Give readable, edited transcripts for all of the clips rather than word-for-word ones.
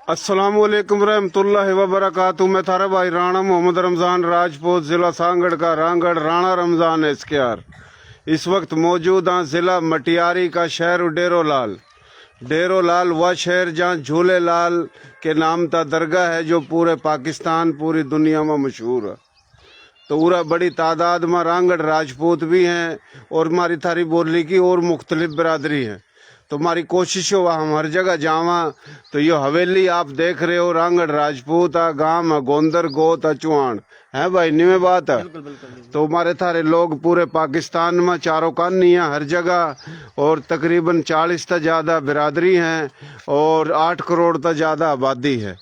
अस्सलाम वालेकुम रहमतुल्लाहि व बरकातहू। मैं थारा भाई राणा मोहम्मद रमज़ान राजपूत, ज़िला सांगड़ का रांगड़, राणा रमज़ान एसकेआर। इस वक्त मौजूद हाँ ज़िला मटियारी का शहर डेरोलाल। डेरोलाल वह शहर जहाँ झूले लाल के नाम का दरगाह है, जो पूरे पाकिस्तान पूरी दुनिया में मशहूर है। तो पूरा बड़ी तादाद में रांगड़ राजपूत भी हैं और हमारी थारी बोली की और मुख्तलिफ बरादरी है। तो हमारी कोशिश हो हम हर जगह जावा। तो ये हवेली आप देख रहे हो रांगड़ राजपूत आ, गांव है गोंदर, गोत है चुहान है भाई, निवे बात है। तो हमारे थारे लोग पूरे पाकिस्तान में चारों कानी है हर जगह, और तकरीबन 40 से ज़्यादा बिरादरी हैं और 8 करोड़ से ज़्यादा आबादी है।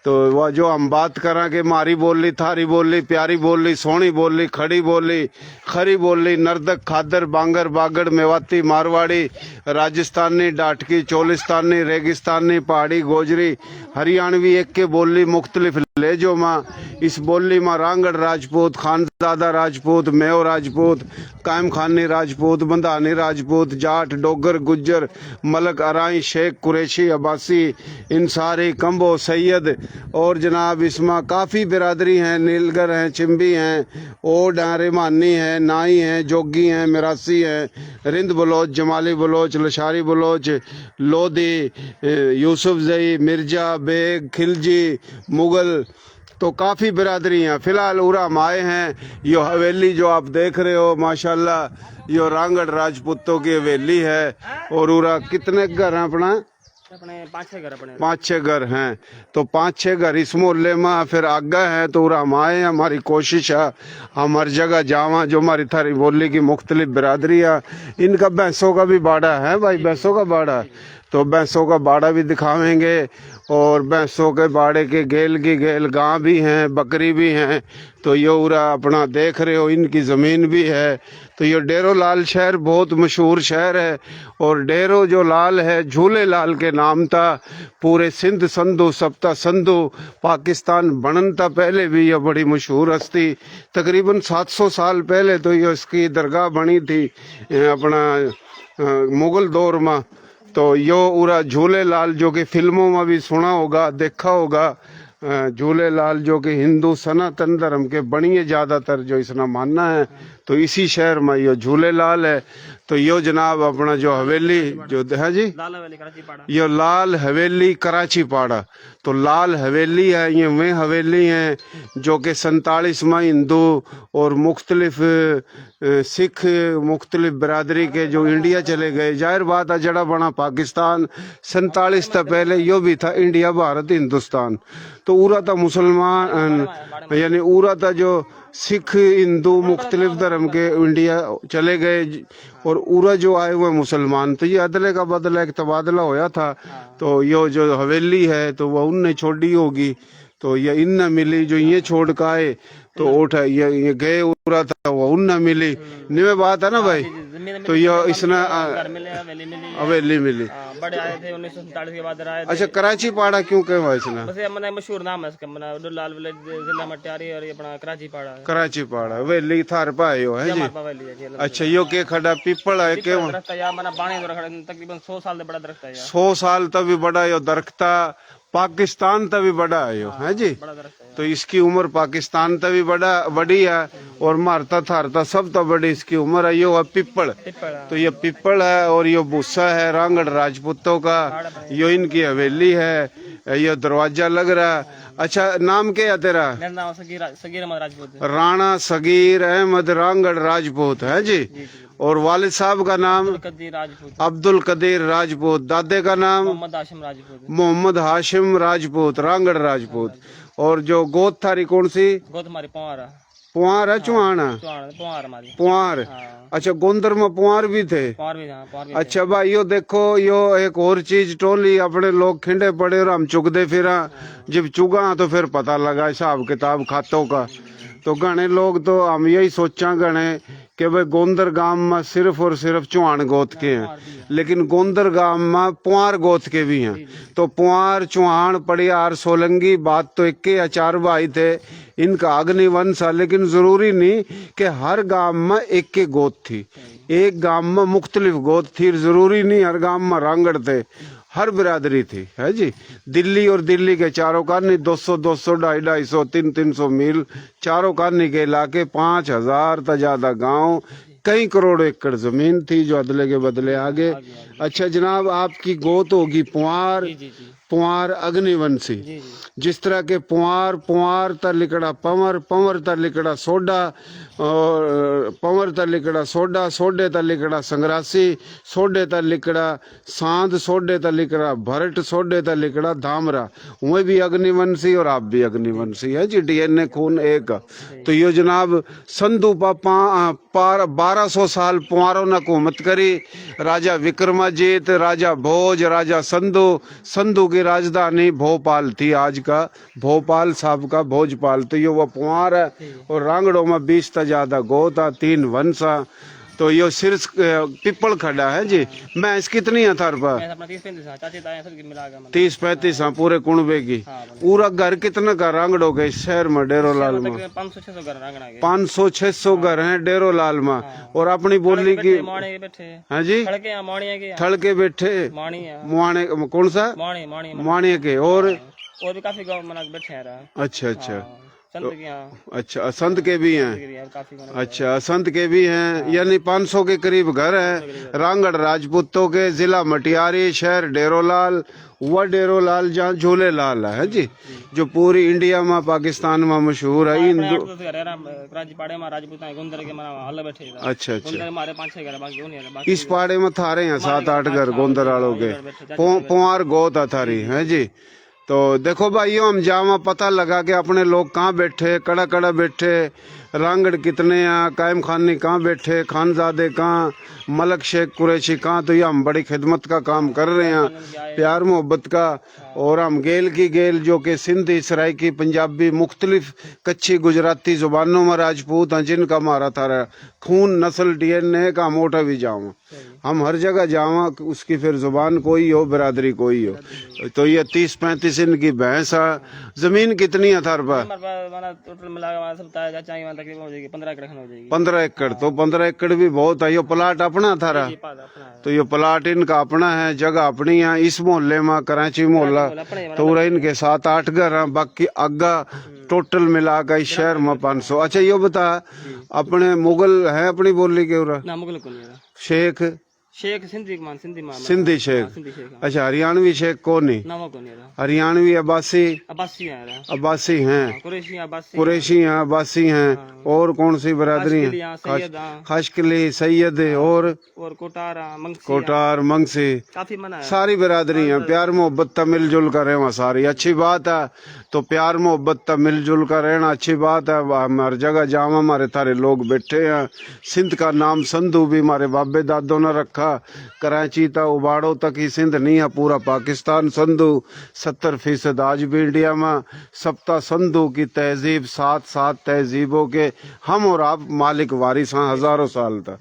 तो वह जो हम बात करें कि मारी बोली, थारी बोली, प्यारी बोली, सोनी बोली, खड़ी बोली, खरी बोली, नर्दक, खादर, बांगर, बागड़, मेवाती, मारवाड़ी, राजस्थानी, डाटकी, चोलिस्तानी, रेगिस्तानी, पहाड़ी, गोजरी, हरियाणवी, एक के बोली मुख्तलिफ लेजो माँ। इस बोली माँ रांगड़ राजपूत, खानजादा राजपूत, मेव राजपूत, कायम खानी राजपूत, बंधानी राजपूत, जाट, डोगर, गुज्जर, मलक, अराई, शेख, कुरैशी, अब्बासी, इंसारी, कंबो, सैयद और जनाब इसमें काफ़ी बिरादरी हैं। नीलगर हैं, चिंबी हैं, ओड हैं, रेमानी हैं, नाई हैं, जोगी हैं, मिरासी हैं, रिंद बलोच, जमाली बलोच, लशारी बलोच, लोधी, यूसुफ जई, मिर्जा, बेग, खिलजी, मुगल, तो काफ़ी बिरादरी हैं। फ़िलहाल उरा हम आए हैं। यो हवेली जो आप देख रहे हो माशाल्लाह, यो रांगड़ राजपूतों की हवेली है। और उरा कितने घर हैं अपना? अपने 5-6 घर, अपने 5-6 घर हैं। तो 5-6 घर इस मोहल्ले में फिर आगे हैं। तो उरा हम आए, हमारी कोशिश है हम हर जगह जावा। जो हमारी थारी बोली की मुख्तलिफ बिरादरी है, इनका भैंसों का भी बाड़ा है भाई, भैंसों का बाड़ा। तो भैंसों का बाड़ा भी दिखावेंगे, और भैंसों के बाड़े के गेल की गेल गाँ भी हैं, बकरी भी हैं। तो ये उरा अपना देख रहे हो, इनकी ज़मीन भी है। तो ये डेरोलाल शहर बहुत मशहूर शहर है, और डेरो जो लाल है झूले लाल के नाम था। पूरे सिंध संधु सप्ता संधु पाकिस्तान बनन था पहले भी यह बड़ी मशहूर हस्ती। तकरीबन 700 साल पहले तो ये इसकी दरगाह बनी थी अपना मुग़ल दौर में। तो यो उरा झूले लाल जो कि फिल्मों में भी सुना होगा, देखा होगा, झूले लाल जो कि हिंदू सनातन धर्म के बनिए ज़्यादातर जो इसना मानना है। तो इसी शहर में यो झूले लाल है। तो यो जनाब अपना जो हवेली जो है जी, लाल हवेली कराची पाड़ा, यो लाल हवेली कराची पाड़ा। तो लाल हवेली है, ये वे हवेली हैं जो कि 47 में हिंदू और मुख्तलिफ सिख मुख्तलिफ बरादरी के जो इंडिया चले गए। जाहिर बात है जड़ा बना पाकिस्तान 47 तक पहले यो भी था इंडिया, भारत, हिंदुस्तान। तो उरा था मुसलमान, यानी उरा था जो सिख हिंदू मुख्तलिफ धर्म के इंडिया चले गए, और उरा जो आए हुए मुसलमान। तो ये अदले का बदला एक तबादला होया था। तो यो जो हवेली है तो वह उनने छोड़ी होगी, तो ये इन न मिली जो ये छोड़ का आए। तो उठ ये गए उरा था वो उन न मिली, निवे बात है ना भाई। तो ये इसने हवेली मिली। बड़े आए थे 1947 के बाद आए थे। अच्छा, कराची पाड़ा क्यों कहे इसने? बस ये मना मशहूर नाम है इसका, मना लाल विलेज, जिला मटियारी, और ये अपना कराची पाड़ा है। कराची पाड़ा हवेली थार पाए हो है जी। हमारे हवेली है जी। अच्छा, यो के खड़ा पीपल है के? दरख्त है यार, मना बाणे तकरीबन 100 साल से बड़ा दरख्त है यार। 100 साल तभी बड़ा यो दरख्त, पाकिस्तान तभी बड़ा है यो है जी। बड़ा दरख्त है। तो इसकी उम्र पाकिस्तान तभी बड़ी है, और मारता थारता सब तो बड़ी इसकी उम्र है। यो है पिपल। तो ये पिपल है, और ये भूसा है रांगड़ राजपूतों का। यो इनकी हवेली है, ये दरवाजा लग रहा है। अच्छा, नाम क्या है तेरा? मेरा नाम सगीर अहमद राजपूत है। राणा सगीर अहमद रांगड़ राजपूत है जी। और वालिद साहब का नाम? अब्दुल कदीर राजपूत। दादे का नाम? मोहम्मद हाशिम राजपूत। मोहम्मद हाशिम राजपूत, रांगड़ राजपूत। और जो गोद थारी कौन सी? गोद हमारी पुआर है। पुआर है चुहान है? पुआर हमारी। पुआर। अच्छा, गोंदर में पुआर भी थे? पुआर भी, हाँ, पुआर भी। अच्छा भाई, यो देखो यो एक और चीज, टोली अपने लोग खिंडे पड़े और हम चुगदे फिरा। जब चुगा तो फिर पता लगा हिसाब किताब खातों का। तो घने लोग तो हम यही सोचा घने कि भाई गोंदर गांव में सिर्फ और सिर्फ चौहान गोत के हैं, लेकिन गोंदर गांव में पुआर गोत के भी हैं। तो पुआर, चौहान, पड़ियार, सोलंगी बात तो एक या 4 भाई थे, इनका अग्निवंश है। लेकिन जरूरी नहीं कि हर गांव में एक के गोत थी, एक गांव में मुख्तलिफ गोत थी, जरूरी नहीं हर गांव में रांगड़ थे, हर बिरादरी थी, है जी। दिल्ली और दिल्ली के चारों कानी 200 200 250 300 मील चारों कानी के इलाके 5000 से ज्यादा गांव, कई करोड़ एकड़ जमीन थी जो अदले के बदले आगे। अच्छा जनाब, आपकी गोत होगी पुआर, पुआर अग्निवंशी। जिस तरह के पुआर, पुआर तर लिकड़ा पंवर, पंवर तर लिकड़ा सोडा, और पंवर तर लिकड़ा सोडा, सोडे तर लिकड़ा संग्रासी, सोडे तर लिकड़ा सांद, सोडे तर लिकड़ा भरट, सोडे तर लिकड़ा धामरा। वह भी अग्निवंशी और आप भी अग्निवंशी है जी, डीएनए खून एक। तो ये जनाब संधु पार 1200 साल पुआरों ने हुकूमत करी। राजा विक्रमाजीत, राजा भोज, राजा संधु, संधु की राजधानी भोपाल थी, आज का भोपाल साहब का भोजपाल। तो ये वो पुआर है और रांगड़ों में 20 से ज्यादा गोता, 3 वंशा। तो ये सिर्फ पिपल खड़ा है जी। मैं इस कितनी है थार पर? 30-35 पूरे कुणबे की। पूरा घर कितना का रांगड़ों के शहर में डेरो लाल में? 500-600 घर हैं डेरो लाल में। और अपनी बोली की है जी, थड़ के बैठे मुआने, कौन सा माणिया के, और भी काफी गाँव बैठे हैं। अच्छा अच्छा, संत के यहाँ, अच्छा संत के भी हैं, अच्छा संत के भी हैं, यानी 500 के करीब घर हैं रांगड़ राजपूतों के। जिला मटियारी, शहर डेरोलाल। वह डेरोलाल जहाँ झूलेलाल है जी, जो पूरी इंडिया में, पाकिस्तान में मशहूर है। इन अच्छा अच्छा, इस पाड़े में थारे हैं 7-8 घर गोंदर वालों के, पुआर गोत थारी है जी। तो देखो भाइयों, हम जावा पता लगा कि अपने लोग कहाँ बैठे, कड़ा कड़ा बैठे, रांगड़ कितने हैं, कायम खानी कहाँ बैठे, खानजादे कहाँ, मलक शेख कुरैशी कहाँ। तो ये हम बड़ी खिदमत का काम कर रहे हैं, प्यार मोहब्बत का। और हम गेल की गेल जो कि सिंधी, सराइकी, पंजाबी, मुख्तलिफ कच्ची गुजराती जुबानों में राजपूत हैं, जिनका मारा थारा खून, नस्ल, डीएनए का मोटा भी जावा। हम हर जगह जावा, उसकी फिर जुबान कोई हो, बिरादरी कोई हो। तो ये 30-35 इनकी भैंस है। जमीन कितनी है थार पर? 15 एकड़। तो 15 एकड़ भी बहुत है। ये प्लाट अपना थारा? तो ये प्लाट इनका अपना है, जगह अपनी है। इस मोहल्ले में कराची मोहल्ला तो उरा इनके 7-8 घर हैं, बाकी आगा टोटल मिला कर इस शहर में 500। अच्छा ये बता, अपने मुगल है अपनी बोली के उरा? शेख सिंधी शेख। अच्छा हरियाणवी शेख कौन नहीं? हरियाणवी अब्बासी हैं, कुरैशी हैं, अब्बासी हैं। और कौन सी बरादरी है? खशकली, सैयद और कोटार, मंगसी, सारी बरादरी हैं। प्यार मोहब्बत तब मिलजुल कर रहना सारी अच्छी बात है। तो प्यार मोहब्बत तब मिलजुल कर रहना अच्छी बात है। हम हर जगह जावा, हमारे थारे लोग बैठे हैं। सिंध का नाम संधू भी हमारे बाबे दादों ने रखा। कराची तक, उबाड़ो तक ही सिंध नहीं है, पूरा पाकिस्तान संधू। 70% आज भी इंडिया में। सप्ता संधू की तहजीब, 7 तहजीबों के हम और आप मालिक वारिस हैं हजारों साल तक।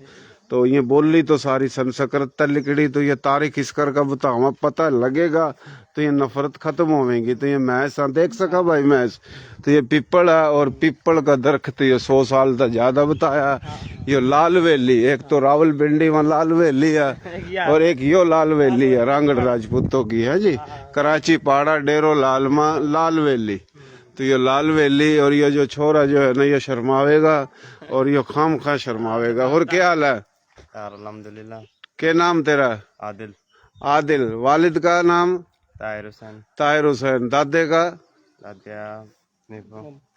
तो ये बोली तो सारी संस्कृत लिखड़ी। तो ये तारीख इसकर का बतावा पता लगेगा तो ये नफरत खत्म होगी। तो ये मैस देख सका भाई मैस। तो ये पिपल है और पिपल का दरख्त ये 100 साल तक ज्यादा बताया। ये लाल वेली, एक तो रावलपिंडी में लाल वेली है और एक यो लाल वेली है रांगड़ राजपूतों की है जी। कराची पाड़ा डेरो लाल में लाल वेली। तो ये लाल वेली और ये जो छोरा जो है ना, ये शर्मावेगा और ये खाम खा शर्मावेगा। और क्या हाल है? अल्हम्दुलिल्लाह। क्या नाम तेरा? आदिल। आदिल। वालिद का नाम? ताहिर हुसैन। ताहिर हुसैन। दादे का? दादिया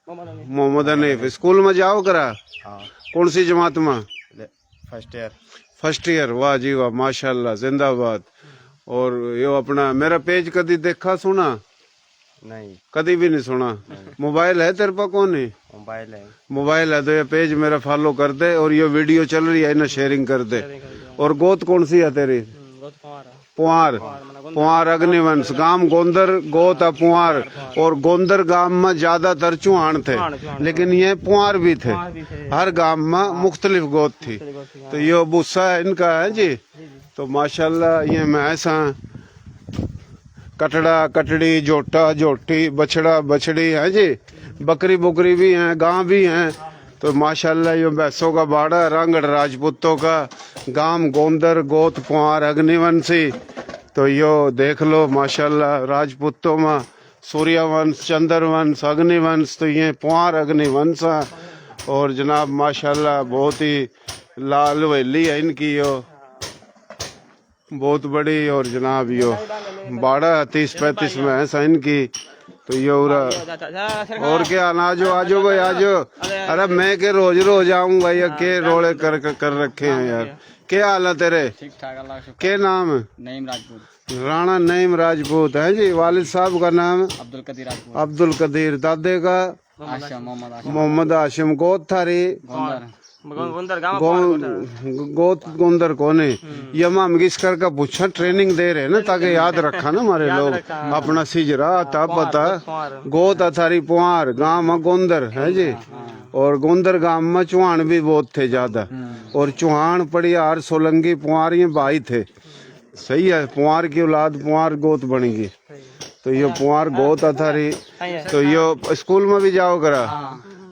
मोहम्मद हनीफ। स्कूल में जाओ करा? हाँ। कौन सी जमात में? First year. First year. वाह जी वाह, माशाल्लाह, जिंदाबाद। और ये अपना मेरा पेज कभी देखा सुना? नहीं, कभी भी नहीं सुना। मोबाइल है तेरे पास? कौन है? मोबाइल है। मोबाइल है तो ये पेज मेरा फॉलो कर दे और ये वीडियो चल रही है ना, शेयरिंग कर दे। और गोत कौन सी है तेरी? पुआर पुआर अग्निवंश गांव गोंदर गोत पुआर और गोंदर गांव में ज्यादातर चुहान थे लेकिन ये पुआर भी थे हर गांव में मुख्तलिफ गोत थी तो ये भूसा इनका है जी तो माशाल्लाह ये भैंसा कटड़ा कटड़ी जोटा जोटी बछड़ा बछड़ी है जी बकरी बुकरी भी हैं गां भी हैं तो माशाल्लाह ये भैंसों का बाड़ा रांगड़ राजपूतों का गांव गोंदर गोत पुआर अग्निवंशी तो यो देख लो माशाल्लाह राजपूतों में सूर्यवंश चंद्रवंश अग्निवंश तो ये पुआर अग्निवंश है और जनाब माशाल्लाह बहुत ही लाल हवेली है इनकी यो बहुत बड़ी और जनाब यो बाड़ा 30-35 भैंस है इनकी तो ये और क्या आजो आजो भाई आजो अरे मैं के रोज रोज आऊं भाई के रोले कर रखे हैं यार क्या हाल है तेरे ठीक ठाक अल्लाह का शुक्र। क्या नाम है नईम राजपूत। राणा नईम राजपूत है जी वालिद साहब का नाम अब्दुल कदीर राजपूत। अब्दुल कदीर दादे का आशिम मोहम्मद आशिम मोहम्मद हाशिम गोद थारी गोंदर। गोंदर गांव गोद गोंदर कोने ये हम किस का पूछा ट्रेनिंग दे रहे हैं ना ताकि याद रखा ना हमारे लोग अपना सिजरा था पता गोद अथारी पुआर गांव में गोंदर है जी और गोंदर गांव में चुहान भी बहुत थे ज्यादा और चुहान पड़ियार सोलंगी पुआर ये भाई थे सही है पुआर की औलाद पुआर गोत बनेगी तो ये पुआर गोत अथारी तो ये स्कूल में भी जाओ करा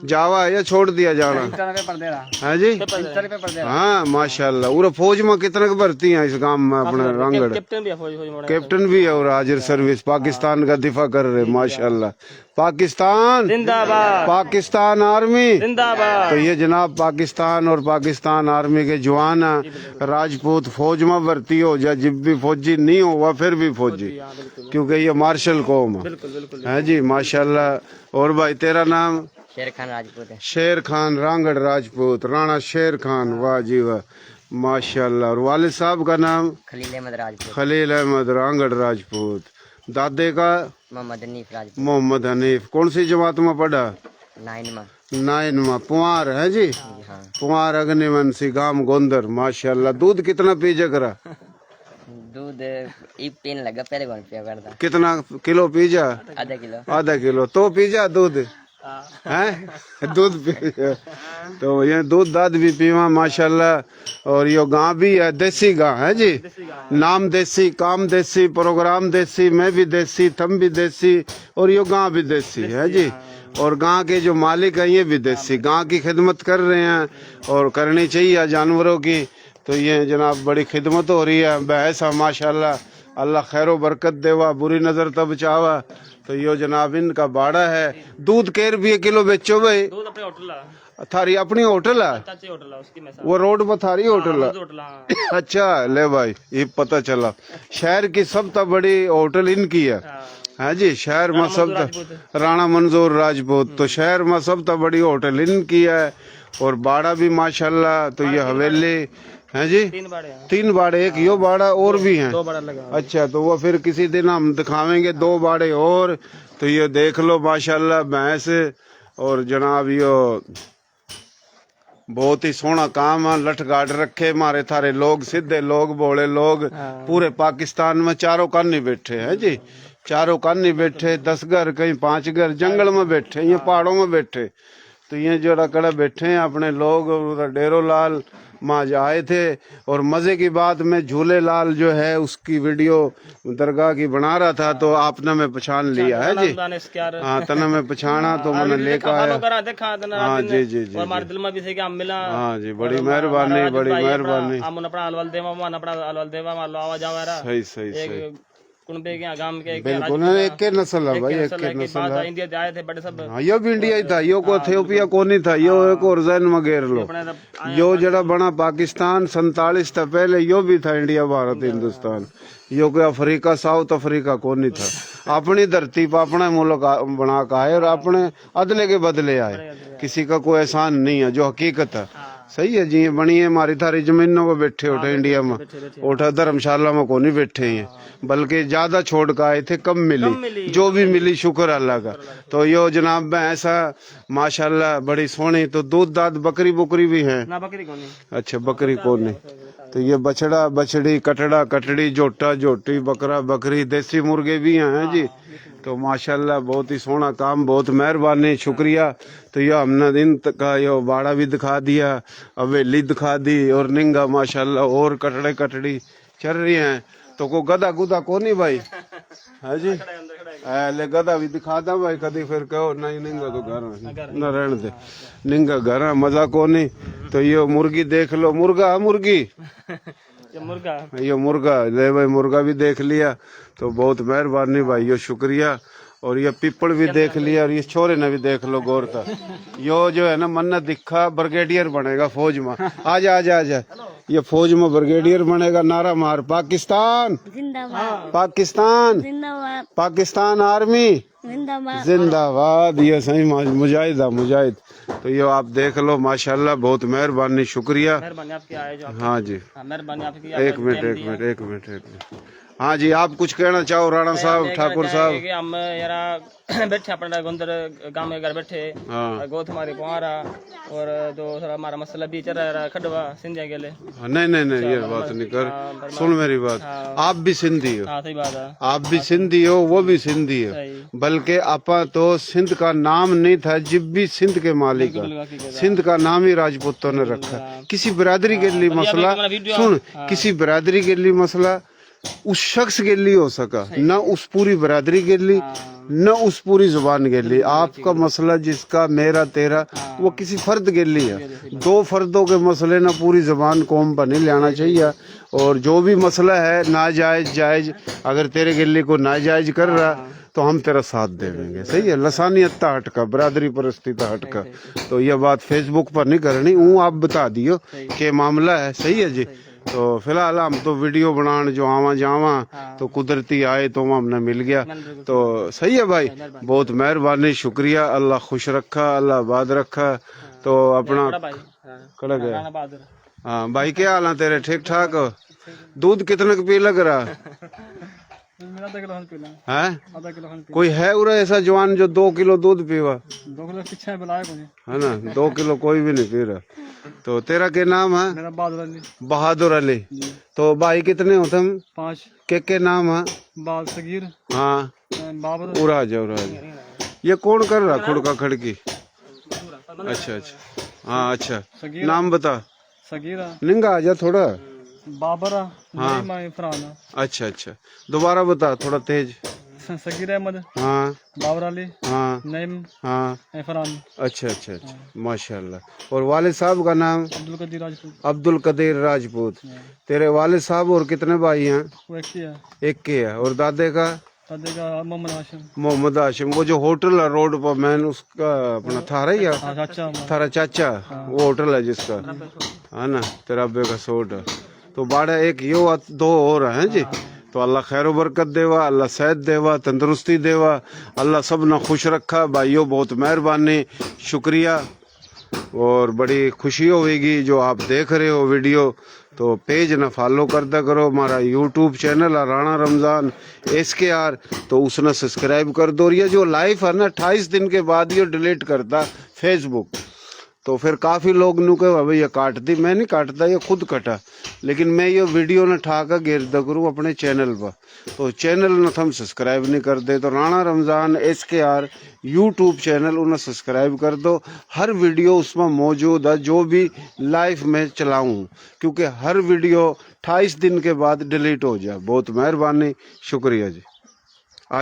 जावा या छोड़ दिया जाना पेपर दे रहा है जी पेपर दे हाँ माशाल्लाह पूरा फौज में कितने की भर्ती है इस गांव में अपने रांगड़ कैप्टन भी है फौज में कैप्टन भी है और हाजिर सर्विस पाकिस्तान का दिफा कर रहे माशाल्लाह पाकिस्तान जिंदाबाद पाकिस्तान आर्मी जिंदाबाद तो ये जनाब पाकिस्तान और पाकिस्तान आर्मी के जवान हैं राजपूत फौज में भर्ती हो जाए जब भी फौजी नहीं हुआ फिर भी फौजी क्योंकि ये मार्शल कौम है जी माशाल्लाह और भाई तेरा नाम शेर खान राजपूत है। शेर खान रांगड़ राजपूत राणा शेर खान वाह जी वाह माशाल्लाह और वालिद साहब का नाम खलील अहमद राजपूत। खलील अहमद रांगड़ राजपूत दादे का मोहम्मद हनीफ राजपूत। मोहम्मद हनीफ कौन सी जमात में पढ़ा 9 में पुआर है जी हाँ। पुआर अग्निवंशी गांव गोंदर माशाल्लाह दूध कितना पीजे करा दूध एक पीने लगा पहले कौन पिया करता कितना किलो पीजा आधा किलो तो पीजा दूध है दूध पी तो ये दूध दाद भी पीवा माशाल्लाह और यो गां भी है देसी गां है जी नाम देसी काम देसी प्रोग्राम देसी मैं भी देसी तुम भी देसी और यो गां भी देसी है जी और गां के जो मालिक है ये भी देसी गां की खिदमत कर रहे हैं और करनी चाहिए जानवरों की तो ये जनाब बड़ी खिदमत हो रही है भैंस माशाल्लाह अल्लाह खैरो बरकत देवा बुरी नजर तब चावा तो यो जनाब इनका बाड़ा है दूध केर भी किलो बेचो भाई दूध अपने होटल है थारी अपनी होटल है चाची होटल है उसकी में वो रोड पर थारी होटल है होटल हाँ अच्छा ले भाई ये पता चला शहर की सबसे बड़ी होटल इनकी है जी शहर में सब राणा मंजूर राजपूत तो शहर में सबसे बड़ी होटल इनकी है और बाड़ा भी माशाल्लाह तो ये हवेली है जी 3 बाड़े एक यो बाड़ा और भी हैं 2 बड़ा लगा अच्छा तो वो फिर किसी दिन हम दिखावेंगे 2 बाड़े और तो ये देख लो माशाल्लाह भैंस और जनाब यो बहुत ही सोना काम है लठ गाड़ रखे मारे थारे लोग सीधे लोग बोले लोग पूरे पाकिस्तान में चारों कानी बैठे हैं जी चारों कानी बैठे 10 घर कहीं 5 घर जंगल में बैठे ये पहाड़ों में बैठे तो ये जो कड़ा बैठे हैं अपने लोग डेरो लाल माँ आए थे और मजे की बात में झूले लाल जो है उसकी वीडियो दरगाह की बना रहा था तो आपने मैं पहचान लिया है जी हाँ तना मैं पछाना तो मैंने लेकर आया हाँ जी जी जी हमारे दिल में भी से कि हम मिला हाँ जी बड़ी मेहरबानी बड़ी मेहरबानी हम अपना अलवल देवा मन अपना अलवल देवा मान लो आवाज आवा रहा सही सही सही कुनबे के गांव के बिल्कुल एक के नस्ल है भाई एक के नस्ल है इंडिया से आए थे बड़े सब हाँ यो भी इंडिया ही था यो को इथियोपिया को नहीं था यो एक और जैन में घेर लो यो जड़ा बना पाकिस्तान 47 था पहले यो भी था इंडिया भारत हिंदुस्तान यो कोई अफ्रीका साउथ अफ्रीका को नहीं था अपनी धरती पर अपना मुल्क बना का आए और अपने अदले के बदले आए किसी का कोई एहसान नहीं है जो हकीकत है सही है जी बनी है हमारी थारी जमीनों में बैठे उठे इंडिया में उठा धर्मशाला में को नहीं बैठे हैं बल्कि ज्यादा छोड़ का आए थे कम मिली जो भी मिली शुक्र अल्लाह का तो यो जनाब ऐसा माशाल्लाह बड़ी सोनी तो दूध दाद बकरी बुकरी भी है ना बकरी कौन अच्छा बकरी कौन नहीं तो ये बछड़ा बछड़ी कटड़ा कटड़ी जोटा जोटी बकरा बकरी देसी मुर्गे भी हैं जी। तो माशाल्लाह बहुत ही सोना काम, बहुत मेहरबानी, शुक्रिया। तो ये हमने दिन का ये बाड़ा भी दिखा दिया, हवेली दिखा दी और निंगा माशाल्लाह और कटड़े कटड़ी चल रही हैं। तो को गधा गुदा को नहीं भाई है जी, ले गधा भी दिखा दा भाई कभी, फिर कहो नहीं निंगा तो घर न रहने दे, निंगा घर मजा को नहीं। तो ये मुर्गी देख लो, मुर्गा मुर्गी ये मुर्गा ले भाई, मुर्गा भी देख लिया। तो बहुत मेहरबानी भाई, यो शुक्रिया। और ये पिपड़ भी देख लिया, और ये छोरे ने भी देख लो गौर का। यो जो है ना मन्नत दिखा ब्रिगेडियर बनेगा फौज में, आजा आजा आजा, ये फौज में ब्रिगेडियर बनेगा। नारा मार पाकिस्तान जिंदाबाद, पाकिस्तान जिंदाबाद, पाकिस्तान आर्मी जिंदाबाद। जिंदाबाद। ये सही मुजाहिद मुजाहिद। तो ये आप देख लो माशाल्लाह, बहुत मेहरबानी, शुक्रिया। मेहरबानी आपकी आए जो हाँ जी, मेहरबानी आपकी। एक मिनट। हाँ जी, आप कुछ कहना चाहो राणा साहब, ठाकुर साहब? हम यार बैठे अपना गुंदर गांव में घर बैठे, हाँ गो तुम्हारे कुआरा और जो थोड़ा हमारा मसला भी चल रहा है खडवा सिंधिया के लिए। नहीं ये बात नहीं कर, सुन मेरी बात, आप भी सिंधी हो। हाँ सही बात है, आप भी सिंधी हो, वो भी सिंधी हो, बल्कि आपा तो सिंध का नाम नहीं था, जब भी सिंध के मालिक है, सिंध का नाम ही राजपूतों ने रखा। किसी बिरादरी के लिए मसला सुन, किसी बिरादरी के लिए मसला उस शख्स के लिए हो सका, न उस पूरी बिरादरी के लिए, न उस पूरी जुबान के लिए। आपका मसला जिसका मेरा तेरा, वो किसी फर्द के लिए है। दो फर्दों के मसले न पूरी जुबान कौम पर नहीं लाना चाहिए। और जो भी मसला है नाजायज जायज, अगर तेरे के लिए कोई नाजायज कर रहा तो हम तेरा साथ देंगे, सही है। लसानियत हटका, बरादरी परिस्थिति हटका। तो यह बात फेसबुक पर नहीं करनी, वो आप बता दियो कि मामला है, सही है जी। तो फिलहाल हम तो वीडियो बनाने जो आवा जावा, तो कुदरती आए तो हमने मिल गया। तो सही है भाई, बहुत मेहरबानी, शुक्रिया। अल्लाह खुश रखा, अल्लाह आबाद रखा। तो अपना कड़ा गया। हाँ भाई, क्या हाल है तेरे? ठीक ठाक हो? दूध कितने का पी लग रहा है? कोई है उरा ऐसा जवान जो 2 किलो दूध पीवा? 2 किलो पीछे बुलाया कोई है ना, 2 किलो कोई भी नहीं पी रहा। तो तेरा क्या नाम है? मेरा बहादुर अली। बहादुर अली। तो भाई कितने हो तुम? 5। के नाम है? बाल सगीर, हाँ बाबर। उराज। ये कौन कर रहा खुड़का खड़की? अच्छा हाँ अच्छा, नाम बता। सगीरा निंगा आजा थोड़ा। बाबरा। हाँ फरहान। अच्छा, दोबारा बता थोड़ा तेज। सगीर अहमद। हाँ बाबर अली। हाँ नईम। हाँ फरहान। अच्छा माशाल्लाह। और वालिद साहब का नाम? अब्दुल कदीर राजपूत। अब्दुल कदीर राजपूत। तेरे वालिद साहब और कितने भाई हैं? वो एक ही है। एक के है। और दादे का? दादे का मोहम्मद हाशिम। मोहम्मद हाशिम। वो जो होटल है रोड पर मैन, उसका अपना थारा ही है? थारा चाचा, वो होटल है जिसका, है ना, तेरा अब्बे का सोट है। तो बाड़ा एक यो 2 और हैं जी। तो अल्लाह खैर बरकत देवा, अल्लाह सेहत देवा, तंदुरुस्ती देवा, अल्लाह सब ना खुश रखा। भाइयों बहुत मेहरबानी, शुक्रिया। और बड़ी खुशी होगी जो आप देख रहे हो वीडियो। तो पेज ना फॉलो करदा करो, हमारा यूट्यूब चैनल है राणा रमज़ान SKR, तो उसने सब्सक्राइब कर दो। और ये जो लाइव है ना 28 दिन के बाद ये डिलीट करता फेसबुक। तो फिर काफ़ी लोग नु कहे भाई ये काट दी, मैं नहीं काटता, ये खुद कटा। लेकिन मैं ये वीडियो न ठाका गिरदा करूँ अपने चैनल पर, तो चैनल न थम सब्सक्राइब नहीं कर दे। तो Rana Ramzan SKR YouTube channel उन्हें सब्सक्राइब कर दो। हर वीडियो उसमें मौजूद है जो भी लाइव में चलाऊँ, क्योंकि हर वीडियो 28 दिन के बाद डिलीट हो जाए। बहुत मेहरबानी, शुक्रिया जी।